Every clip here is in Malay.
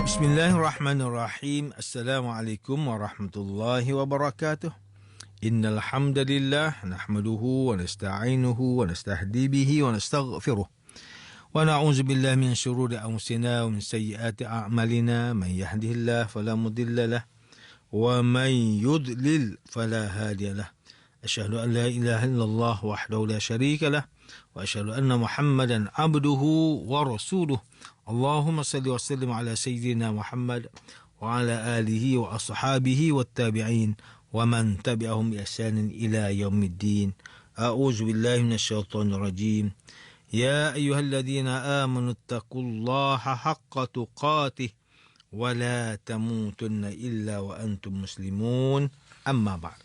Bismillahirrahmanirrahim. Assalamualaikum warahmatullahi wabarakatuh. Innal hamdalillah nahmaduhu wa nasta'inuhu wa nastahdi bihi wa nastaghfiruh. Wa na'udzu billahi min shururi anfusina wa min sayyiati a'malina. Man yahdihillahu fala mudilla lahu wa man yudlil fala hadiya lahu. Asyhadu an la ilaha illallah wahdahu la syarika lahu wa asyhadu anna Muhammadan abduhu wa rasuluh. Allahumma salli wa sallim ala sayyidina Muhammad wa ala alihi wa ashabihi wa tabi'in wa man tabi'ahum bi ihsanin ila yaumiddin. A'udzu billahi minasyaitonir rajim. Ya ayyuhalladzina amanu taqullaha haqqa tuqatih wa la tamutunna illa wa antum muslimun. Amma ba'd.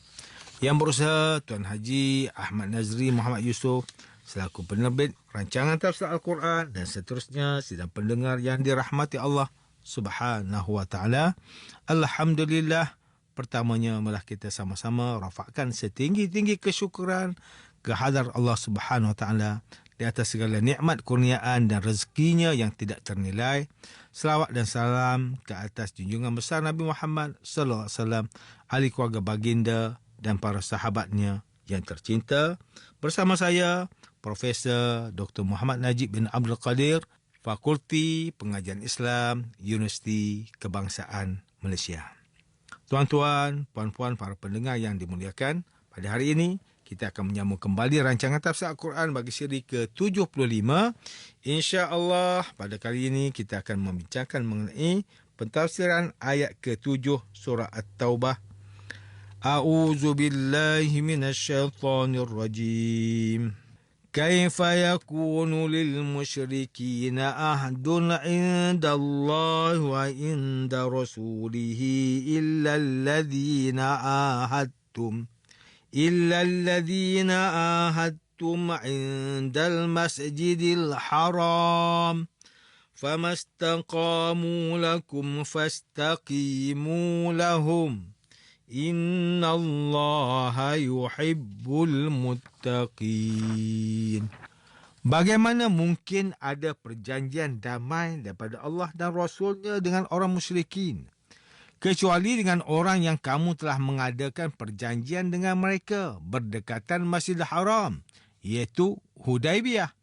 Yang berusaha Tuan Haji Ahmad Nazri Muhammad Yusof selaku penerbit rancangan tafsir Al-Quran dan seterusnya sidang pendengar yang dirahmati Allah Subhanahu wa taala. Alhamdulillah, pertamanya malah kita sama-sama rafakkan setinggi-tinggi kesyukuran kehadrat Allah Subhanahu wa taala di atas segala nikmat kurniaan dan rezekinya yang tidak ternilai. Selawat dan salam ke atas junjungan besar Nabi Muhammad sallallahu alaihi wasallam, ahli keluarga baginda dan para sahabatnya yang tercinta. Bersama saya Profesor Dr. Muhammad Najib bin Abdul Qadir, Fakulti Pengajian Islam, Universiti Kebangsaan Malaysia. Tuan-tuan, puan-puan, para pendengar yang dimuliakan, pada hari ini kita akan menyambung kembali rancangan tafsir Al-Quran bagi siri ke-75. InsyaAllah pada kali ini kita akan membincangkan mengenai pentafsiran ayat ke-7 surah At-Taubah. A'udzu billahi minasyaitonir rajim. Kaifa yakunu lil musyrikina ahdun 'inda Allah wa 'inda rasulih illa alladhina ahadtum 'indal masjidil haram famastaqamu lakum fastaqimu lahum innallaha yuhibbul muttaqin. Bagaimana mungkin ada perjanjian damai daripada Allah dan Rasulnya dengan orang musyrikin, kecuali dengan orang yang kamu telah mengadakan perjanjian dengan mereka berdekatan Masjidil Haram, iaitu Hudaibiyah.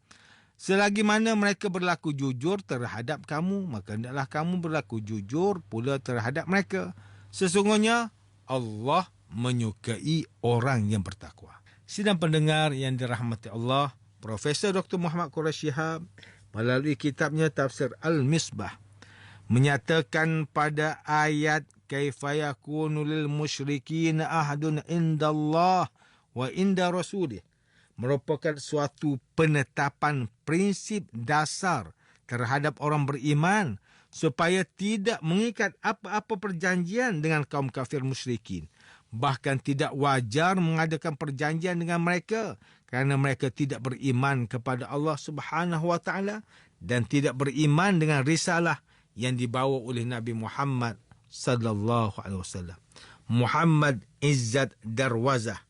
Selagi mana mereka berlaku jujur terhadap kamu, maka hendaklah kamu berlaku jujur pula terhadap mereka. Sesungguhnya Allah menyukai orang yang bertakwa. Sidang pendengar yang dirahmati Allah, Profesor Dr. Muhammad Quraish Shihab melalui kitabnya Tafsir Al-Misbah menyatakan pada ayat kaifa yakunu lil musyrikin ahadun indallah wa inda rasulih merupakan suatu penetapan prinsip dasar terhadap orang beriman supaya tidak mengikat apa-apa perjanjian dengan kaum kafir musyrikin. Bahkan tidak wajar mengadakan perjanjian dengan mereka kerana mereka tidak beriman kepada Allah Subhanahu wa taala dan tidak beriman dengan risalah yang dibawa oleh Nabi Muhammad sallallahu alaihi wasallam. Muhammad Izzat Darwazah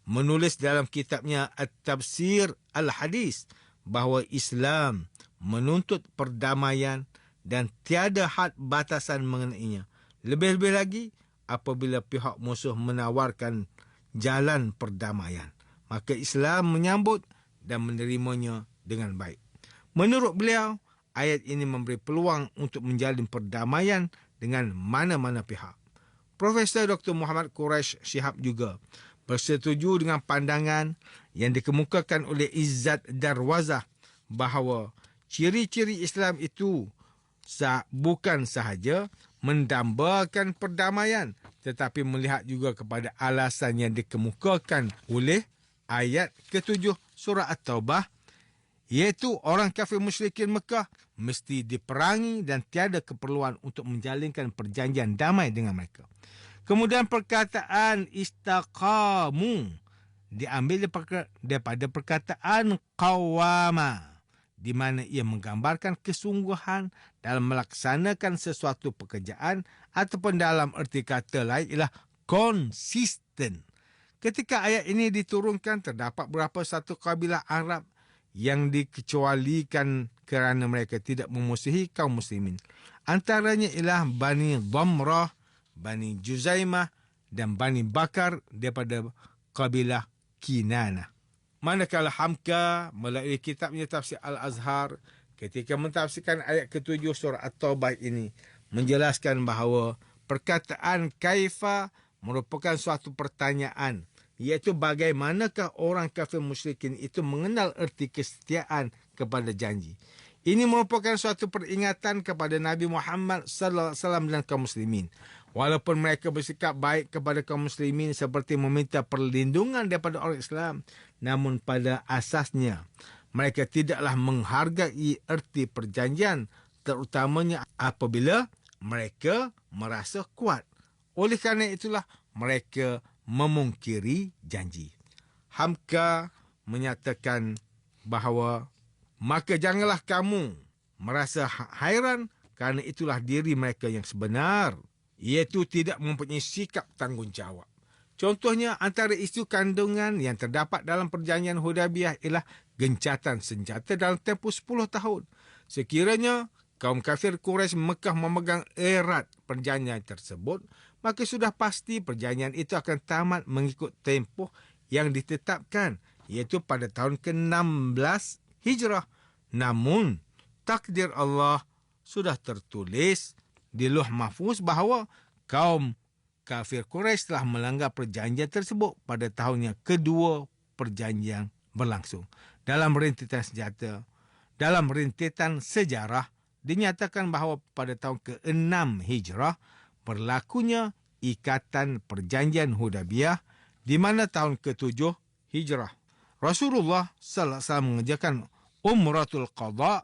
menulis dalam kitabnya At-Tafsir Al-Hadis bahawa Islam menuntut perdamaian dan tiada had batasan mengenainya. Lebih-lebih lagi apabila pihak musuh menawarkan jalan perdamaian, maka Islam menyambut dan menerimanya dengan baik. Menurut beliau, ayat ini memberi peluang untuk menjalin perdamaian dengan mana-mana pihak. Profesor Dr. Muhammad Quraish Shihab juga bersetuju dengan pandangan yang dikemukakan oleh Izzat Darwazah bahawa ciri-ciri Islam itu bukan sahaja mendambakan perdamaian, tetapi melihat juga kepada alasan yang dikemukakan oleh ayat ke-7 surah At-Taubah, iaitu orang kafir musyrikin Mekah mesti diperangi dan tiada keperluan untuk menjalinkan perjanjian damai dengan mereka. Kemudian perkataan istaqamu diambil daripada perkataan qawama, di mana ia menggambarkan kesungguhan dalam melaksanakan sesuatu pekerjaan, ataupun dalam erti kata lain ialah konsisten. Ketika ayat ini diturunkan, terdapat beberapa satu kabilah Arab yang dikecualikan kerana mereka tidak memusuhi kaum muslimin. Antaranya ialah Bani Dhamrah, Bani Juzaimah dan Bani Bakar daripada kabilah Kinanah. Manakala Hamka melalui kitabnya Tafsir Al-Azhar ketika mentafsirkan ayat ke-7 surah At-Taubah ini menjelaskan bahawa perkataan kaifa merupakan suatu pertanyaan, iaitu bagaimanakah orang kafir musyrikin itu mengenal erti kesetiaan kepada janji. Ini merupakan suatu peringatan kepada Nabi Muhammad sallallahu alaihi wasallam dan kaum muslimin. Walaupun mereka bersikap baik kepada kaum muslimin seperti meminta perlindungan daripada orang Islam, namun pada asasnya mereka tidaklah menghargai erti perjanjian, terutamanya apabila mereka merasa kuat. Oleh kerana itulah mereka memungkiri janji. Hamka menyatakan bahawa maka janganlah kamu merasa hairan kerana itulah diri mereka yang sebenar, iaitu tidak mempunyai sikap tanggungjawab. Contohnya antara isu kandungan yang terdapat dalam perjanjian Hudaybiyah ialah gencatan senjata dalam tempoh 10 tahun. Sekiranya kaum kafir Quraisy Mekah memegang erat perjanjian tersebut, maka sudah pasti perjanjian itu akan tamat mengikut tempoh yang ditetapkan, iaitu pada tahun ke-16 Hijrah. Namun, takdir Allah sudah tertulis di Lauh Mahfuz bahawa kaum kafir Quraisy telah melanggar perjanjian tersebut pada tahun yang kedua perjanjian berlangsung. Dalam rentetan sejarah, dinyatakan bahawa pada tahun ke-6 Hijrah berlakunya ikatan perjanjian Hudaybiyah, di mana tahun ke-7 Hijrah Rasulullah sallallahu alaihi wasallam mengerjakan Umratul Qadha.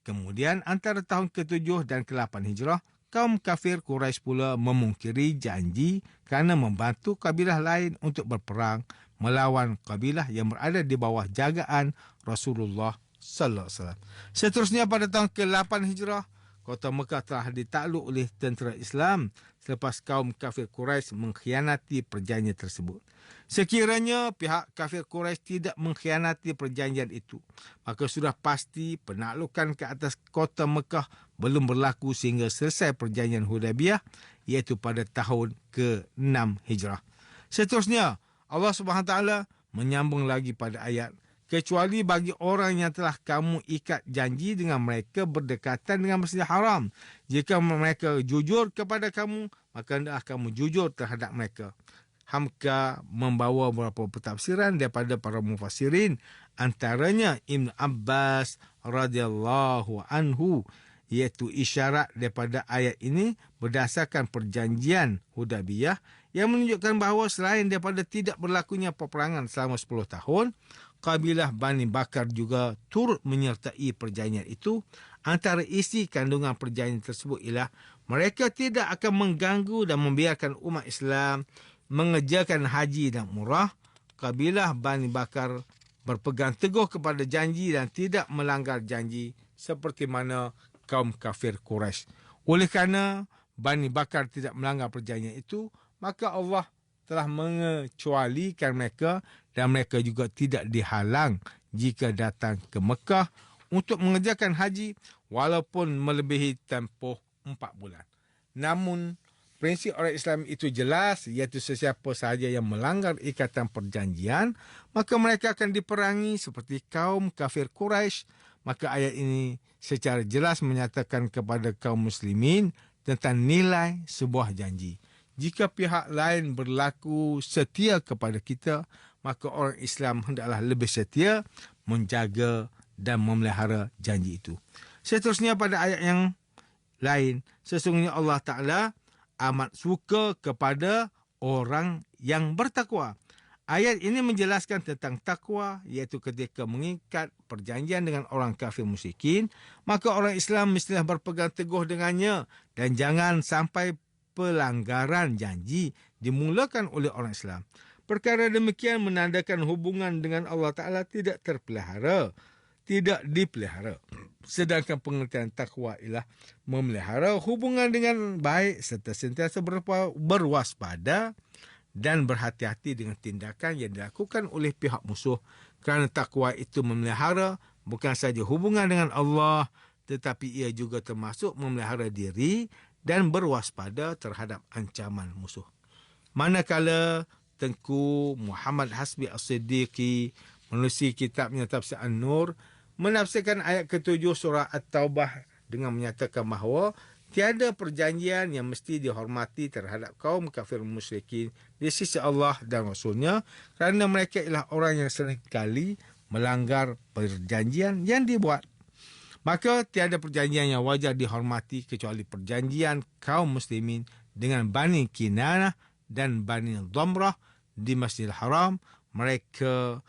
Kemudian antara tahun ke-7 dan ke-8 Hijrah, kaum kafir Quraisy pula memungkiri janji kerana membantu kabilah lain untuk berperang melawan kabilah yang berada di bawah jagaan Rasulullah sallallahu alaihi wasallam. Seterusnya pada tahun ke-8 Hijrah, kota Mekah telah ditakluk oleh tentera Islam selepas kaum kafir Quraisy mengkhianati perjanjian tersebut. Sekiranya pihak kafir Quraisy tidak mengkhianati perjanjian itu, maka sudah pasti penaklukan ke atas kota Mekah belum berlaku sehingga selesai perjanjian Hudaybiyah, iaitu pada tahun ke-6 Hijrah. Seterusnya, Allah SWT menyambung lagi pada ayat, kecuali bagi orang yang telah kamu ikat janji dengan mereka berdekatan dengan Masjidil Haram. Jika mereka jujur kepada kamu, maka hendaklah kamu jujur terhadap mereka. Hamka membawa beberapa pentafsiran daripada para mufassirin, antaranya Ibn Abbas radhiyallahu anhu, iaitu isyarat daripada ayat ini berdasarkan perjanjian Hudaybiyah yang menunjukkan bahawa selain daripada tidak berlakunya peperangan selama 10 tahun, kabilah Bani Bakar juga turut menyertai perjanjian itu. Antara isi kandungan perjanjian tersebut ialah mereka tidak akan mengganggu dan membiarkan umat Islam mengerjakan haji dan umrah. Kabilah Bani Bakar berpegang teguh kepada janji dan tidak melanggar janji seperti mana kaum kafir Quraisy. Oleh kerana Bani Bakar tidak melanggar perjanjian itu, maka Allah telah mengecualikan mereka dan mereka juga tidak dihalang jika datang ke Mekah untuk mengerjakan haji walaupun melebihi tempoh 4 bulan. Namun, prinsip orang Islam itu jelas, iaitu sesiapa sahaja yang melanggar ikatan perjanjian, maka mereka akan diperangi seperti kaum kafir Quraisy. Maka ayat ini secara jelas menyatakan kepada kaum muslimin tentang nilai sebuah janji. Jika pihak lain berlaku setia kepada kita, maka orang Islam hendaklah lebih setia menjaga dan memelihara janji itu. Seterusnya pada ayat yang lain, sesungguhnya Allah Ta'ala amat suka kepada orang yang bertakwa. Ayat ini menjelaskan tentang takwa, iaitu ketika mengikat perjanjian dengan orang kafir musyrikin, maka orang Islam mestilah berpegang teguh dengannya dan jangan sampai pelanggaran janji dimulakan oleh orang Islam. Perkara demikian menandakan hubungan dengan Allah Ta'ala tidak dipelihara. Sedangkan pengertian takwa ialah memelihara hubungan dengan baik serta sentiasa berwaspada dan berhati-hati dengan tindakan yang dilakukan oleh pihak musuh. Kerana takwa itu memelihara bukan saja hubungan dengan Allah, tetapi ia juga termasuk memelihara diri dan berwaspada terhadap ancaman musuh. Manakala Tengku Muhammad Hasbi As-Siddiqi menerusi kitabnya Tafsir An-Nur menafsirkan ayat ke-7 surah At-Taubah dengan menyatakan bahawa tiada perjanjian yang mesti dihormati terhadap kaum kafir musyrikin di sisi Allah dan Rasulnya kerana mereka ialah orang yang seringkali melanggar perjanjian yang dibuat. Maka tiada perjanjian yang wajar dihormati kecuali perjanjian kaum muslimin dengan Bani Kinanah dan Bani Dhamrah di Masjidil Haram. Mereka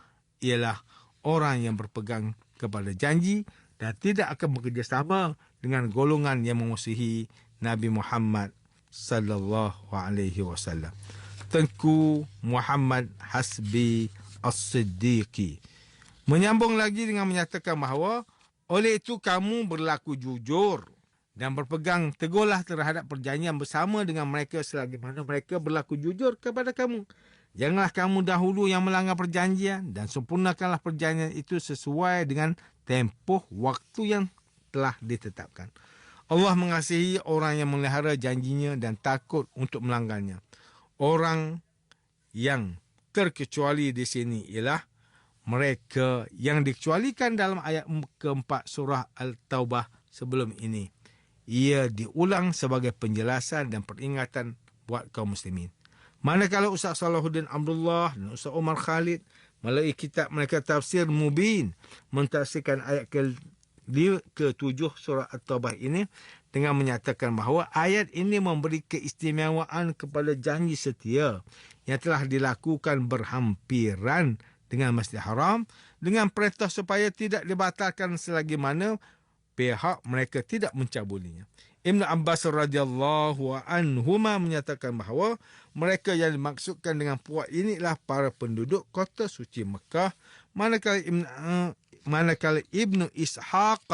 ialah orang yang berpegang kepada janji dan tidak akan bekerjasama dengan golongan yang memusuhi Nabi Muhammad sallallahu alaihi wasallam. Tengku Muhammad Hasbi As-Siddiqi menyambung lagi dengan menyatakan bahawa oleh itu kamu berlaku jujur dan berpegang teguhlah terhadap perjanjian bersama dengan mereka selagi mana mereka berlaku jujur kepada kamu. Janganlah kamu dahulu yang melanggar perjanjian dan sempurnakanlah perjanjian itu sesuai dengan tempoh waktu yang telah ditetapkan. Allah mengasihi orang yang memelihara janjinya dan takut untuk melanggarnya. Orang yang terkecuali di sini ialah mereka yang dikecualikan dalam ayat keempat surah Al-Taubah sebelum ini. Ia diulang sebagai penjelasan dan peringatan buat kaum muslimin. Manakala Ustaz Salahuddin Abdullah dan Ustaz Omar Khalid melalui kitab mereka Tafsir Mubin mentafsirkan ayat ke-7 surah At-Taubah ini dengan menyatakan bahawa ayat ini memberi keistimewaan kepada janji setia yang telah dilakukan berhampiran dengan Masjidil Haram dengan perintah supaya tidak dibatalkan selagi mana pihak mereka tidak mencabulinya. Ibn Abbas radhiyallahu anhuma menyatakan bahawa mereka yang dimaksudkan dengan puak ini adalah para penduduk kota suci Mekah, manakala Ibnu Ishaq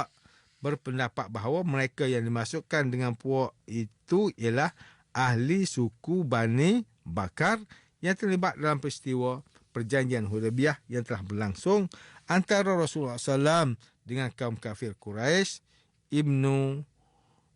berpendapat bahawa mereka yang dimaksudkan dengan puak itu ialah ahli suku Bani Bakar yang terlibat dalam peristiwa perjanjian Hudaybiyah yang telah berlangsung antara Rasulullah SAW dengan kaum kafir Quraisy. Ibnu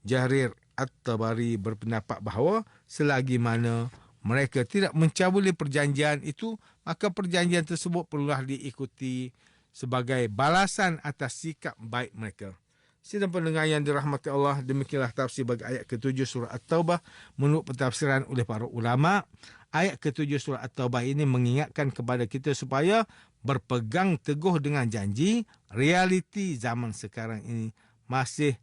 Jarir At-Tabari berpendapat bahawa selagi mana mereka tidak mencabuli perjanjian itu, maka perjanjian tersebut perlulah diikuti sebagai balasan atas sikap baik mereka. Sidang pendengar yang dirahmati Allah, demikianlah tafsir bagi ayat ke-7 surah At-Taubah menurut pentafsiran oleh para ulama. Ayat ke-7 surah At-Taubah ini mengingatkan kepada kita supaya berpegang teguh dengan janji. Realiti zaman sekarang ini masih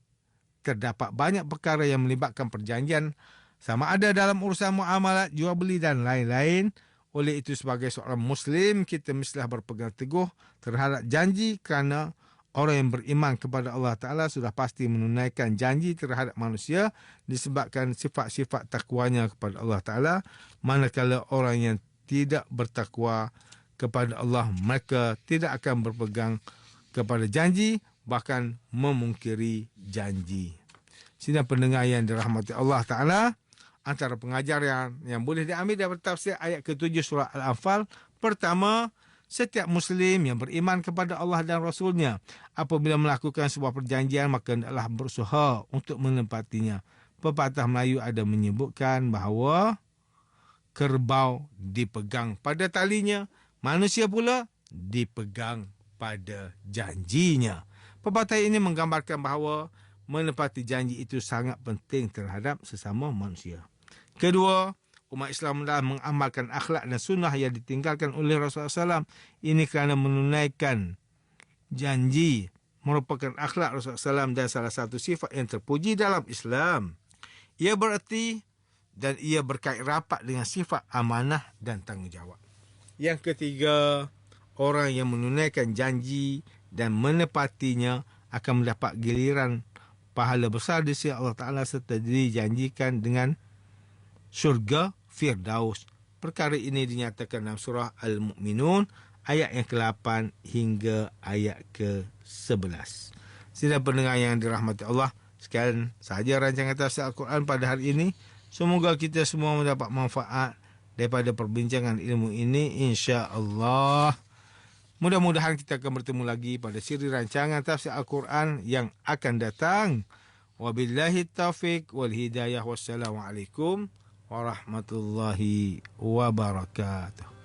terdapat banyak perkara yang melibatkan perjanjian sama ada dalam urusan muamalat, jual beli dan lain-lain. Oleh itu sebagai seorang Muslim, kita mestilah berpegang teguh terhadap janji kerana orang yang beriman kepada Allah Ta'ala sudah pasti menunaikan janji terhadap manusia disebabkan sifat-sifat takwanya kepada Allah Ta'ala. Manakala orang yang tidak bertakwa kepada Allah, mereka tidak akan berpegang kepada janji, bahkan memungkiri janji. Sidang pendengar yang dirahmati Allah Ta'ala, antara pengajaran yang boleh diambil dari tafsir ayat ke-7 surah Al-Anfal. Pertama, setiap Muslim yang beriman kepada Allah dan Rasulnya, apabila melakukan sebuah perjanjian, maka hendaklah berusaha untuk menepatinya. Pepatah Melayu ada menyebutkan bahawa kerbau dipegang pada talinya, manusia pula dipegang pada janjinya. Pepatah ini menggambarkan bahawa menepati janji itu sangat penting terhadap sesama manusia. Kedua, umat Islam adalah mengamalkan akhlak dan sunnah yang ditinggalkan oleh Rasulullah SAW. Ini kerana menunaikan janji merupakan akhlak Rasulullah SAW dan salah satu sifat yang terpuji dalam Islam. Ia bererti dan ia berkait rapat dengan sifat amanah dan tanggungjawab. Yang ketiga, orang yang menunaikan janji dan menepatinya akan mendapat giliran pahala besar di sisi Allah Ta'ala serta dijanjikan dengan syurga Firdaus. Perkara ini dinyatakan dalam surah Al-Mu'minun ayat yang ke-8 hingga ayat ke-11. Sidang pendengar yang dirahmati Allah, sekian sahaja rancangan tafsir Al-Quran pada hari ini. Semoga kita semua mendapat manfaat daripada perbincangan ilmu ini, insya-Allah. Mudah-mudahan kita akan bertemu lagi pada siri rancangan tafsir Al-Quran yang akan datang. Wabillahi taufiq wal hidayah. Wassalamualaikum warahmatullahi wabarakatuh.